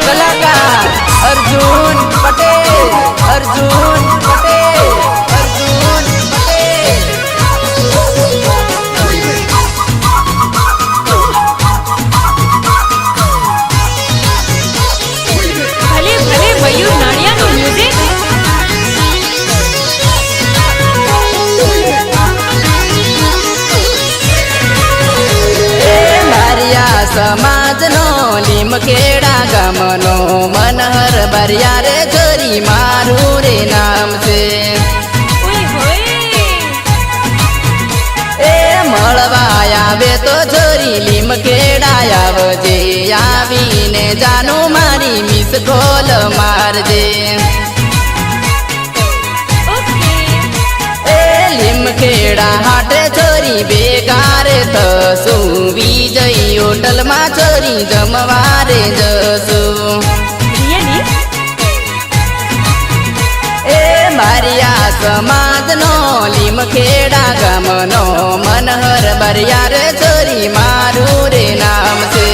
कलाकार अर्जुन पटेल, अर्जुन पटेल, अर्जुन पटेल। भले भले मयूर नाड़ियाનું મ્યુઝિક। समाजनो લીમખેડા ગામનો મનહર બરિયા રે છોરી મારું રે નામ છે। એ મળવા આવે તો છોરી લીમખેડા આવજે, આવીને જાનું મારી મિસ કોલ મારજે। લીમખેડા હાટે છોરી બેગારે થશું, વિજય હોટલ માં છોરી જમવારે જશું। એ બારિયા સમાજનો લીમખેડા ગામનો મનહર બરિયા રે છોરી મારું રે નામ છે।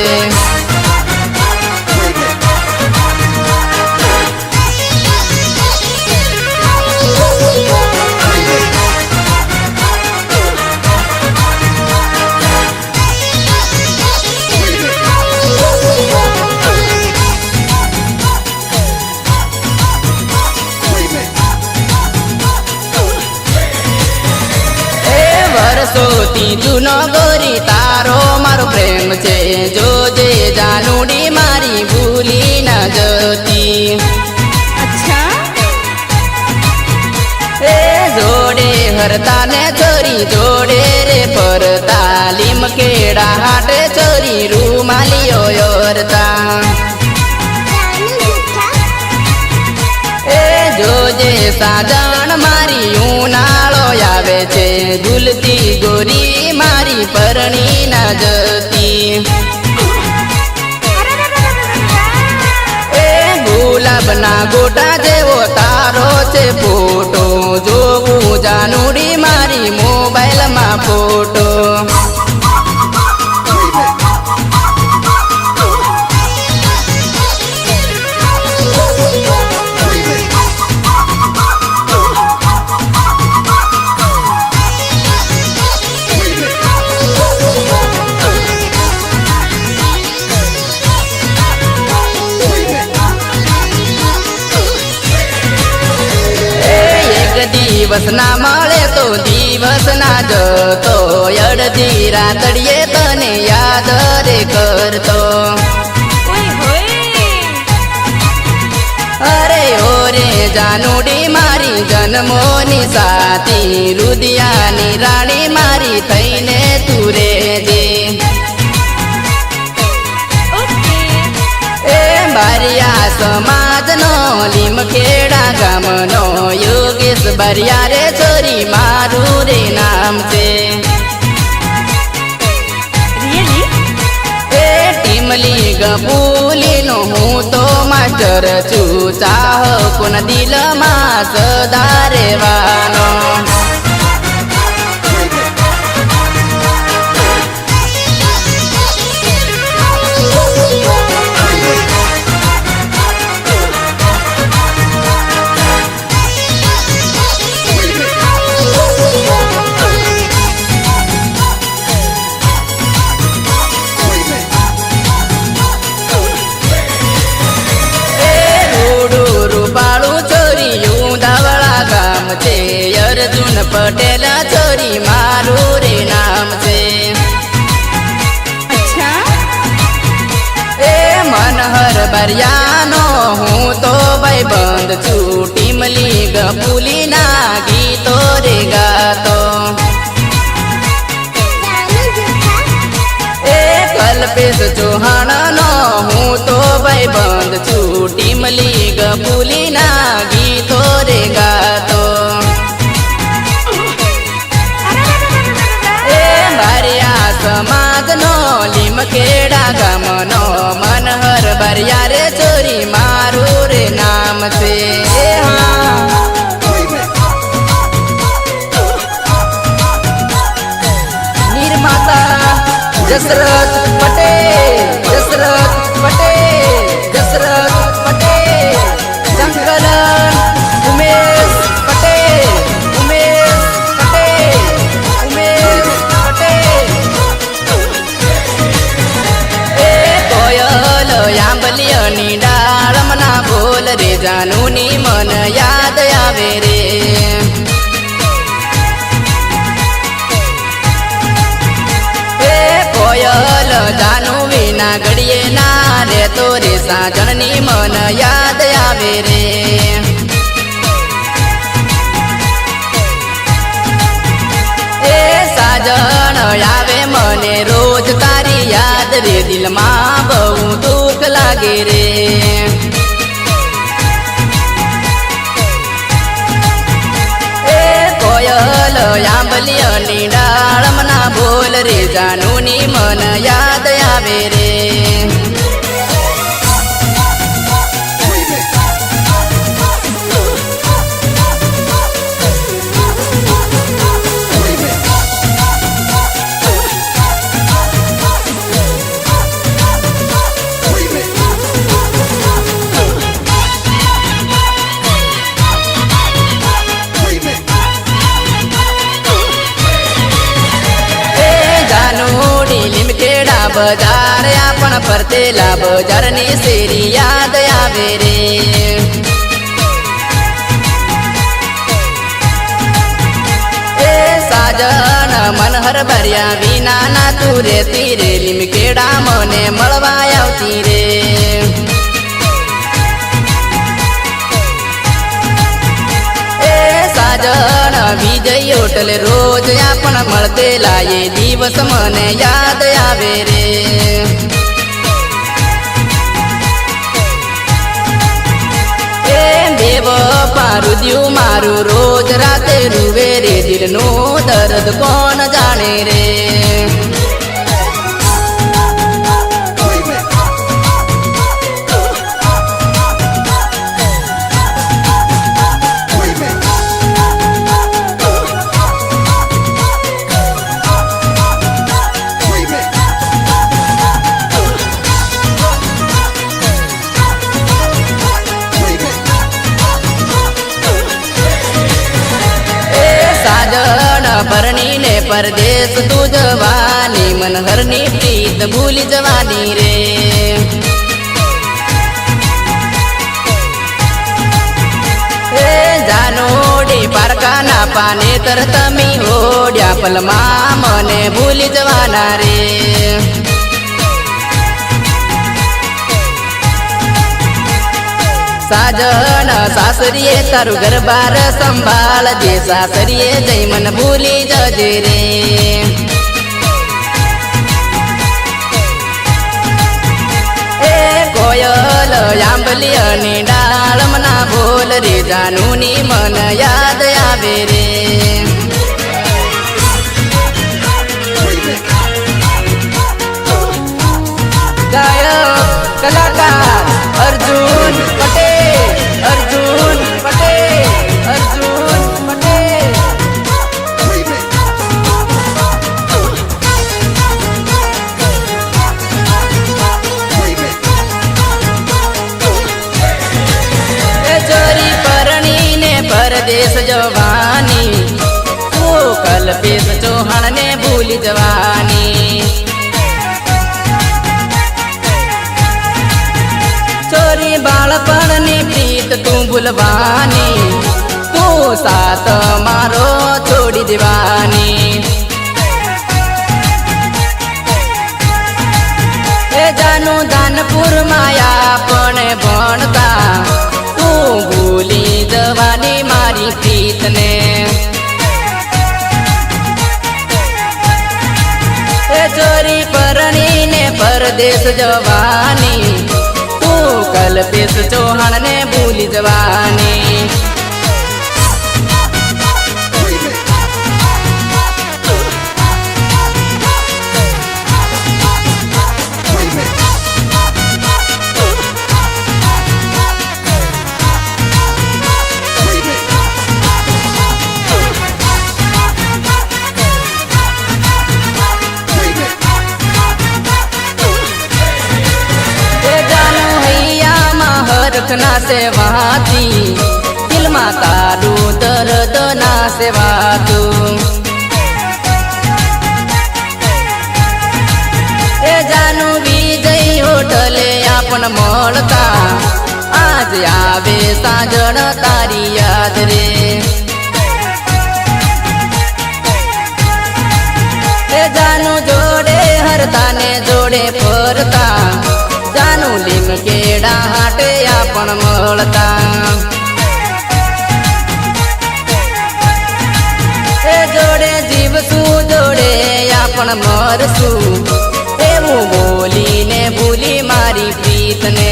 વર્ષોથી જૂનો ગોરી તારો મારો પ્રેમ છે, જોજે જાનુડી મારી ભૂલી ન જતી। એ જોડે હરતા ને છોરી જોડે રે ફરતા, લીમખેડા હાટે છોરી રૂમાલીઓ યોરતા। એ જોજે સાજણ મારી ઉનાળો આવે છે, ઝૂલતી ગોરી મારી પરણી ન જતી। એ ગુલાબના ગોટા જેવો તારો છે ફોટો, જોવું જાનુડી મારી મોબાઈલમાં ફોટો। દિવસ ના મળે તો દિવસ ના જતો, અડધી રાતડીએ તને યાદ રે કરતો। અરે ઓરે જાનુડી મારી જન્મોની સાથી, રુદિયાની રાણી મારી થઈને તું રેજે। એ બારિયા સમાજનો લીમખેડા ગામનો યોગેશ બરિયા રે છોરી મારું રે નામ છે। એ ટીમલી ગપુલીનો હું તો માસ્ટર છું, ચાહકોન દિલમાં સદા રહેવાનો। अर्जुन पटेल छोरी मारू रे नाम से। अच्छा? ए मनहर बरियानो हूँ तो भाई बंद छू, टीमली गपुली ना गीतो रे गातो। ए कल्पेश चौहान नो हूँ तो भाई बंद छू, टीमली गपुली ना गीतो रे गातो। समाजनो લીમખેડા ગામનો મનહર બરિયા રે છોરી મારું રે નામ છે। दशरथ पटेल, दशरथ पटेल, दशरथ पटेल, संकलन उमेश पटेल, उमेश पटेल, उमेश पटेल। ए कोयल आंबलियानी डाळमना बोल रे जानूनी मन याद आवे रे। कोयल जानू विना घड़िए ना रे तो रे साजणनी मन याद आवे रे। ए साजण आवे मने रोज तारी याद रे दिल में बहु दुख लागे रे। कोयल आंबलियानी डाळमना बोल रे जानूनी मन याद आवे रे। बजार आपण फरतेला बजारनी शेरी याद आवे रे। ए साजन मनहर भर्या विना ना तू रेती रे लिमकेड़ा मने मळवा आवती रे। साजन विजय होटल रोज आपण मळतेला ये दिवस मने याद आवे रे। ए बेवफा रुदियू मारू रोज राते रुवे रे दिलनो दर्द कोण जाणे रे। परणी ने परदेश तू जवानी मनहरनी प्रीत भूली जवानी रे। ए जानोडी पारका ना पाने तर तमी होड्या पलमा मने भूली जवाना रे। साजन सासरिये तारू गरबार संभाल जे सासरिये जय मन भूली जजे रे। ए कोयल आंबलियानी डाळमना बोल रे जानूनी मन याद आवे रे। गायक कलाकार अर्जुन पटेल, अर्जुन पटेल, अर्जुन पटेल। चोरी परणी ने परदेश जवानी ओ कल्पेश चौहान ने भूली जवानी। चोरी बाळपणनी प्रीत तू भूलवानी तू साथ मारो छोड़ी दीवानी। ए जानू दानपुर माया पण भणता तू भूली जवानी मारी प्रीत ने। ए चोरी परणी ने परदेश जवानी कल्पेश चौहान ने भूली जवानी। દુઃખના સેવાથી દિલમાં તારું દર્દ ના સેવાતું એ જાનું વિજય હોટલે આપણ મળતા આજ આવે સાજણ તારી યાદ રે એ જાનું જોડે હરતા ને જોડે ફરતા જાનું લીમ કેડા હાટે આપણ મળતા એ જોડે જીવશું જોડે આપણ મરશું એવું બોલીને ભૂલી મારી પ્રીતને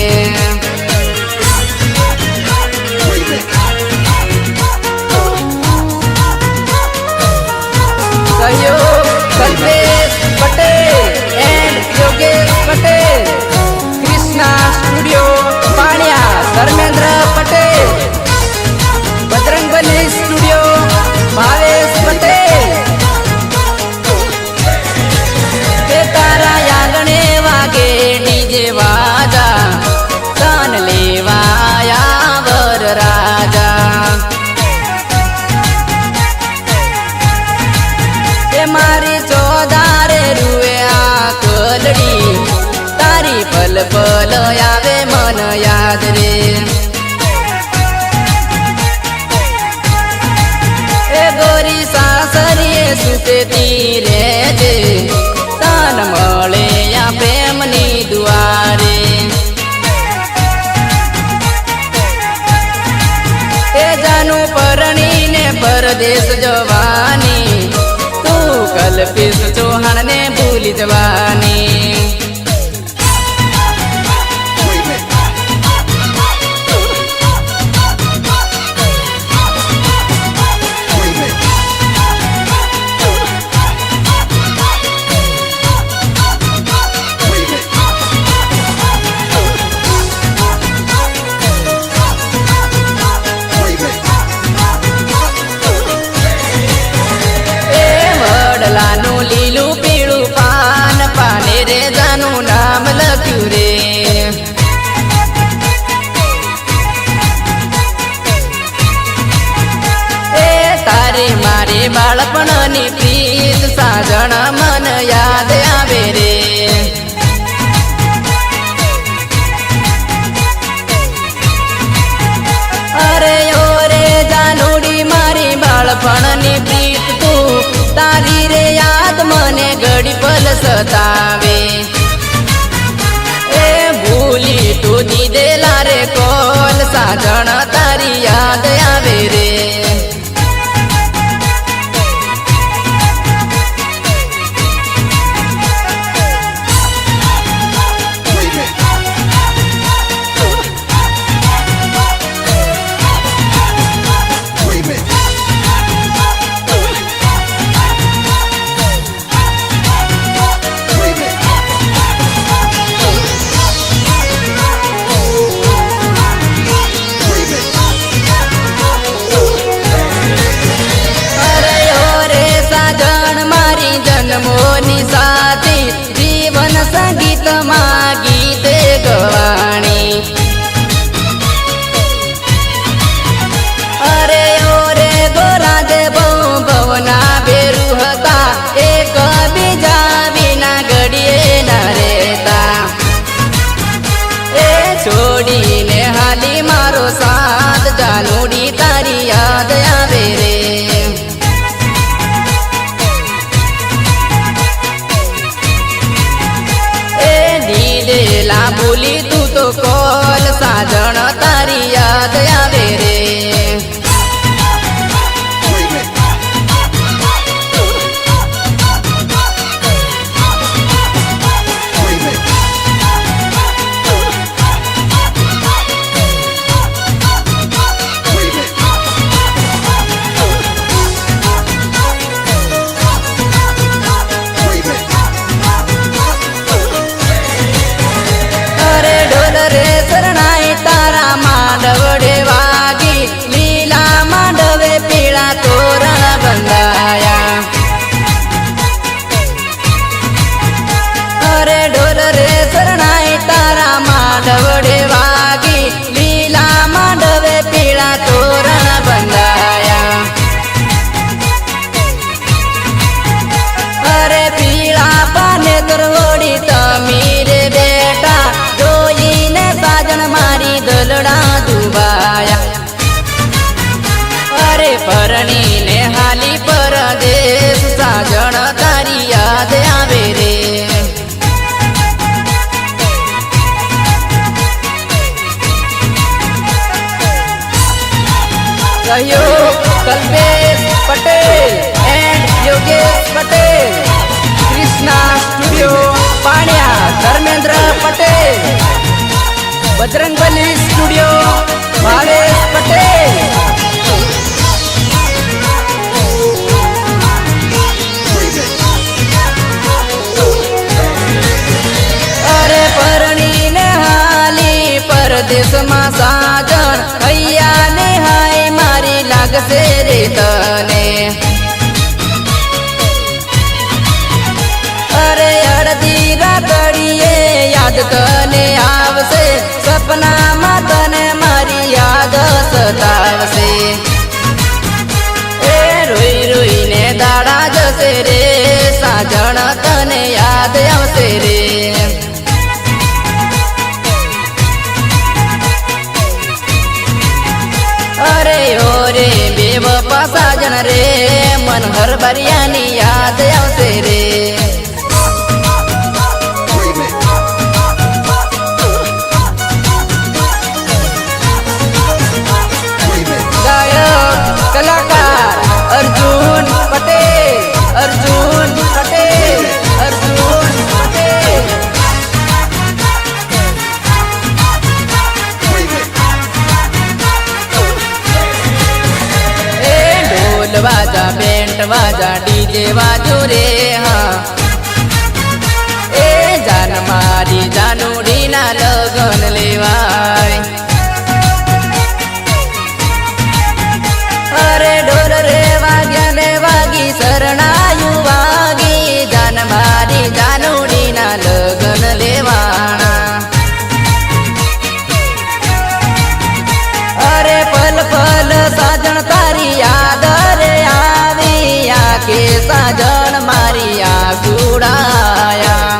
સહયોગ Kalpesh Patel and Yogesh Patel Krishna studio Paniya Dharmendra Patel Bajrangbali studio Bhavesh Patel તે તારા આંગણે વાગે ડીજે વાજા કાન લેવાયા વર રાજા તે મારી ચોદારે રૂએ આ કલડી તારી પલ પલ આવે મન યાદ રે એ ગોરી સાસરીએ સુતેતી રહેજે તાન મળે આ પ્રેમની દુઆરે એ જાનું પરણીને પરદેશ જવાની તું કલ્પેશ ચૌહાણને ભૂલી જવાની વડલાનું લીલું પીળું પાન પાને રે જાનું નામ લખ્યું રે એ તારી મારી બાળપણની પ્રીત સાજણ મન યાદ આવે રે અરે ઓ રે જાનુડી મારી બાળપણની પ્રીત તું તારી રે યાદ મને ઘડી પલ સતાવે એ ભૂલી તું દીધેલા રે કોલ સાજણ તારી યાદ આવે રે આવશે રે સાજણ તને યાદ આવશે રે અરે ઓ રે બેવફા સાજણ રે મન હરબરિયાની યાદ આવશે રે ગાયક કલાકાર અર્જુન પટેલ અર્જુન પટેલ અર્જુન પટેલ એ ઢોલ વાજા બેન્ટ વાજા ડીજે વાજો રે હા એ જાન મારી જાનુડીના લગન લેવાય અરે ઢોલ રે વાગ્યા ને વાગી શરણાયું વાગી જાન મારી જાનુડીના લગન લેવાણા અરે પલ પલ સાજણ તારી યાદ રે આવી આકે સાજણ મારી આ ગુડાયા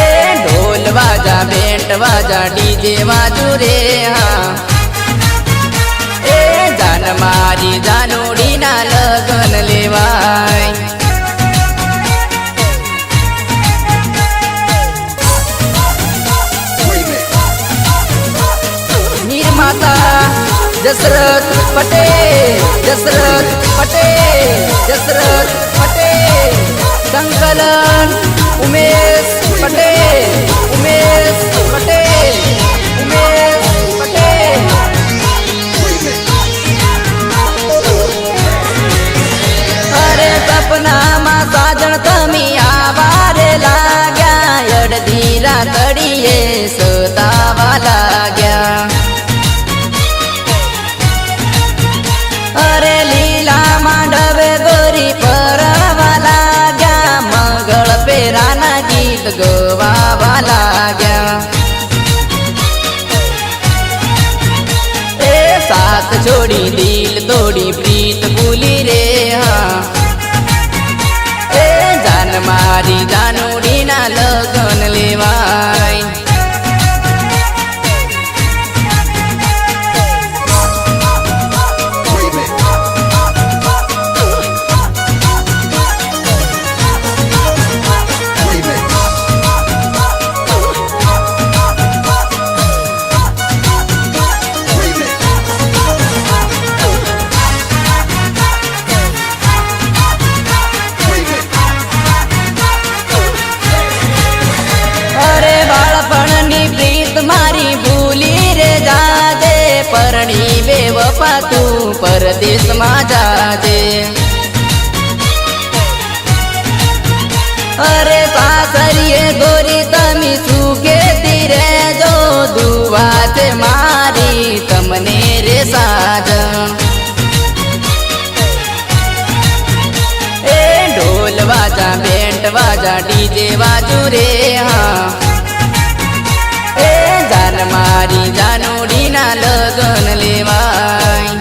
એ ઢોલ વાજા બેન્ટ વાજા ડીજે વાજુ રે હા એ જાન મારી જાનુડીના લગન લેવાય નિર્માતા જસરથ પટેલ જસરથ પટેલ જસરથ પટેલ સંકલન ઉમેશ પટેલ ઉમેશ પટેલ ઉમેશ પટેલ અરે સપનામાં સાજણ તમે આવારે લાગ્યા અડધી રાતડીએ સતાવા લાગ્યા અરે લીલા માંડવે ગોરી પરવા લાગ્યા મંગળ પેરાના ગીત ગવાવા લાગ્યા એ સાથ છોડી દિલ તોડી પ્રીત ભૂલી રે હા એ જાન મારી જાનુડીના લગન લેવાય અરે બાળપણની પ્રીત મારી ભૂલી રે જાજે પરણી બેવફા તું પરદેશમાં જાજે અરે સાસરીએ ગોરી તમે સુખેતી રહેજો દુઆ છે મારી તમને રે સાજણ એ ઢોલ વાજા બેન્ટ વાજા ડીજે વાજુ રે હા એ જાન મારી જાનુડીના લગન લેવાય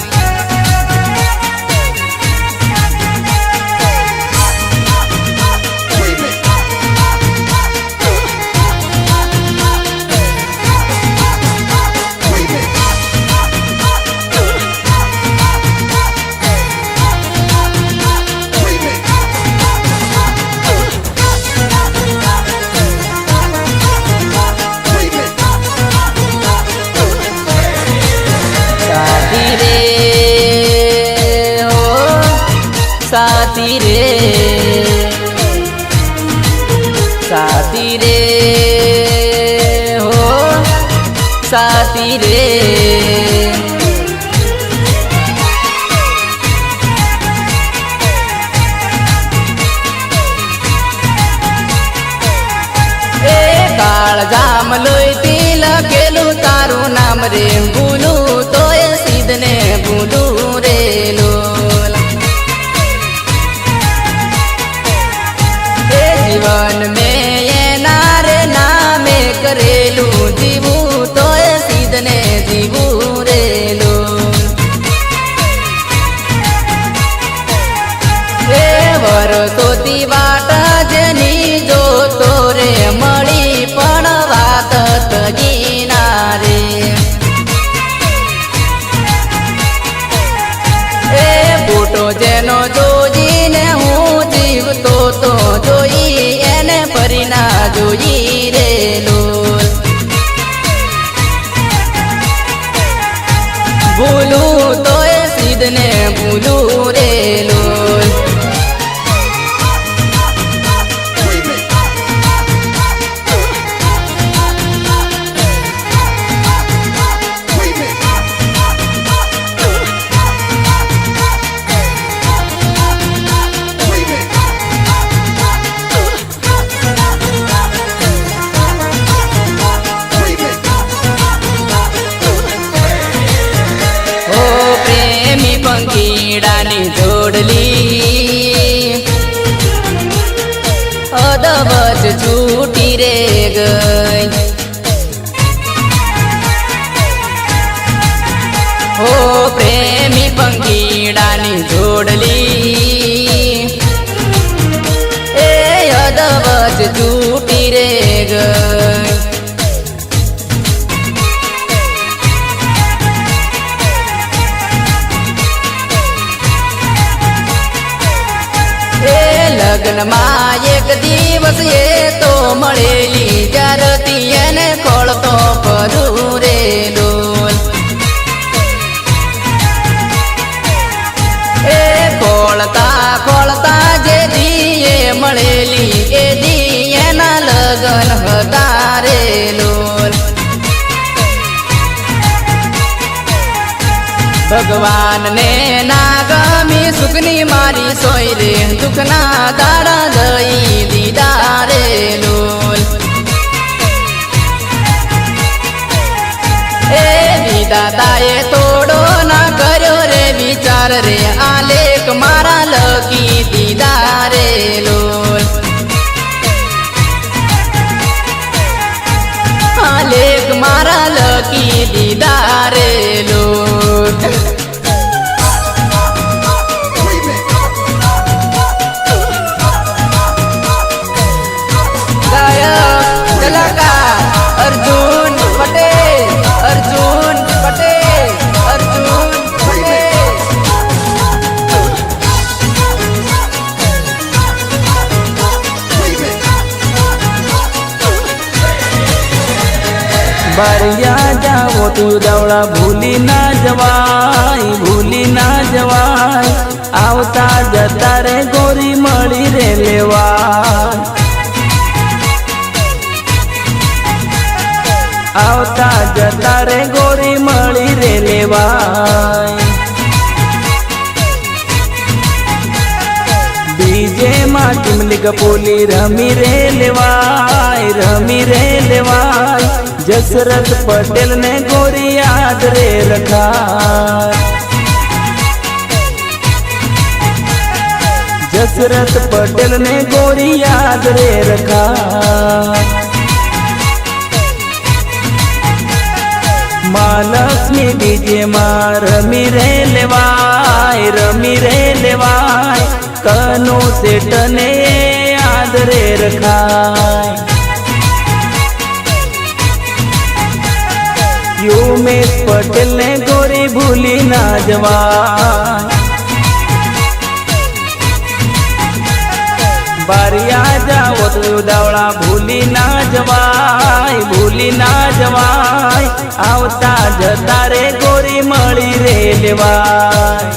साथी रे साथी रे हो साथी रे ए काळ जाम लोईती लखेલું તારું નામ રે ભૂલું તોય સીધને ભૂલું રે લોલ जीवन में ये ना વર્ષોથી વાટ જેની જોતો રે મળી પણ વાત તજી ના રે એ ફોટો જેનો જોઈને હું જીવતો તો જોઈ એને ફરી ના જોઈ રે લોલ ભૂલું તો એ સિદ્ધને ભૂલું રે લોલ પંખીડાની જોડલી અદબજ છૂટી રે ગઈ હો પ્રેમી પંખીડાની જોડલી એ અદબજ છૂટી રે ગઈ લગ્નમાં એક દિવસ એ તો મળેલી જ્યારથી એને ખોળતો ફરું રે ડોલ એ ખોળતા ખોળતા જે દીએ મળેલી એ દી એના લગન હતા રે ડોલ ભગવાનને ના ગમી સુખની મારી સોય રે દુઃખના દાડા દઈ દીધા રે લોલ એ વિધાતાએ તોડો ના કર્યો રે વિચાર રે આ લેખ મારા લખી દીધા રે લોલ આ લેખ મારા લખી દીધા રે લોલ अर्जुन पटेल अर्जुन पटेल अर्जुन पटेल बारिया जाओ तू दौड़ा भूली ना जवाय आवता जता रे गोरी मળી રે લેવા આવતા જતા રે ગોરી મળી રે લેવાય ડીજે માં ટીમલી કપોલી રમી રે લેવાય જસરથ પટેલ ને ગોરી યાદ રે રખાય જસરથ પટેલ ને ગોરી યાદ રે રખાય મહાલક્ષ્મી ડીજે માં રમી રે લેવાય કનો સેટ ને યાદ રે રખાય ઉમેશ પટેલ ને ગોરી ભૂલી ના જવાય બારિયા જાઓ તો દાવડા ભૂલી ના જવાય આવતા જતા રે ગોરી મળી રે લેવાય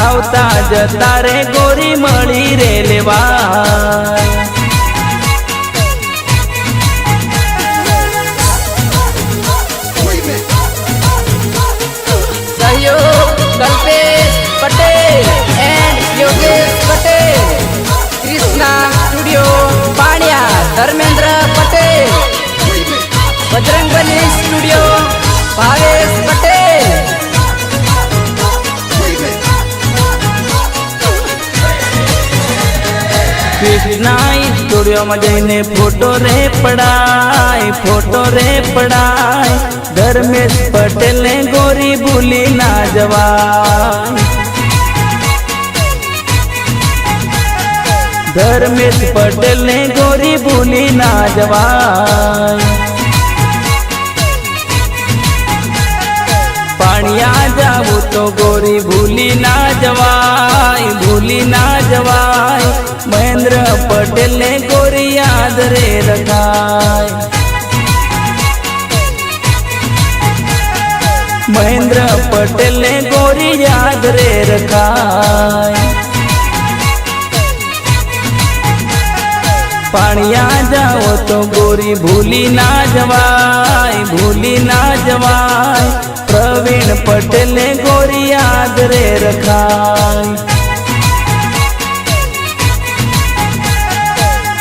આવતા જતા રે ગોરી મળી રે લેવાય सहयोग Kalpesh Patel and Yogesh Patel Krishna studio Paniya Dharmendra Patel Bajrangbali studio Bhavesh Patel Krishna studio में जईने फोटो रे पड़ाय धर्मेश पटेल ने गोरी भूली ना जवाय ધર્મેશ પટેલ ને ગોરી ભૂલી ના જવાય. પાણિયા જાવું તો ગોરી ભૂલી ના જવાય, ભૂલી ના જવાય. મહેન્દ્ર પટેલ ને ગોરી યાદ રે રખાય. મહેન્દ્ર પટેલ ને ગોરી યાદ રે રખાય. પાણિયા જાઓ તો ગોરી ભૂલી ના જવાય, ભૂલી ના જવાય. પ્રવીણ પટેલ ને ગોરી યાદ રે રખાય.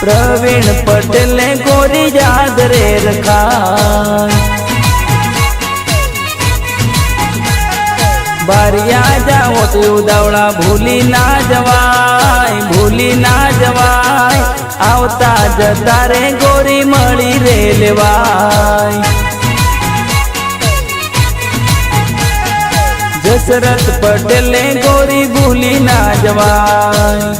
પ્રવીણ પટેલ ને ગોરી યાદ રે રખાય. બારિયા જાઓ તો ઉદાવળા ભૂલી ના જવાય, ભૂલી ના જવાય. આવતા જતા રે ગોરી મળી રે લેવાય. દશરથ પટેલ ને ગોરી ભૂલી ના જવાય.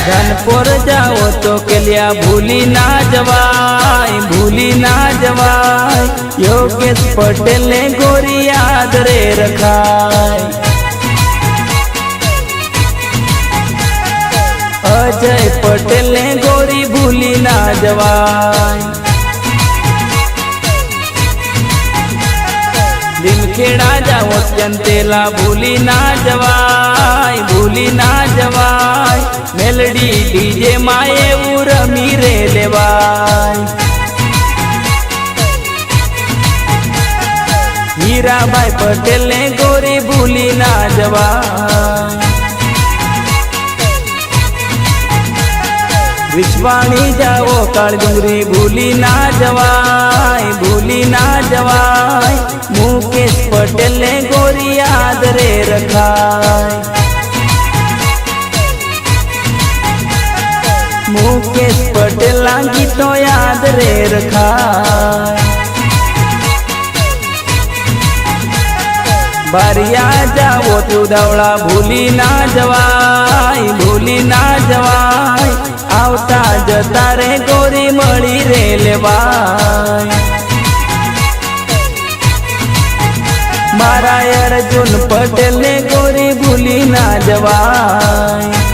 ધનપુર જાઓ તો કેલિયા ભૂલી ના જવાય, ભૂલી ના જવાય. યોગેશ પટેલ ને ગોરી યાદ રે રખાય. અજય પટેલ ને ગોરી ભૂલી ના જવાય. લીમખેડા જાઓ ચંતેલા ભૂલી ના જવાય, ભૂલી ના જવાય. મેલડી ડીજે માં એવું રમી રે લેવાય. હીરાભાઈ પટેલ ને ગોરી ભૂલી ના જવાય. વિશ્વાણી જાઓ કાળડુંગરી ભૂલી ના જવાય, ભૂલી ના જવાય. મુકેશ પટેલ ને ગોરી યાદ રે રખાય. મુકેશ પટેલ ના ગીતો યાદ રે રખાય. બારિયા જાઓ તો ઉદાવળા ભૂલી ના જવાય, ભૂલી ના જવાય. આવતા જતા રે ગોરી મળી રે લેવાય. મારા અર્જુન પટેલ ને ગોરી ભૂલી ના જવાય.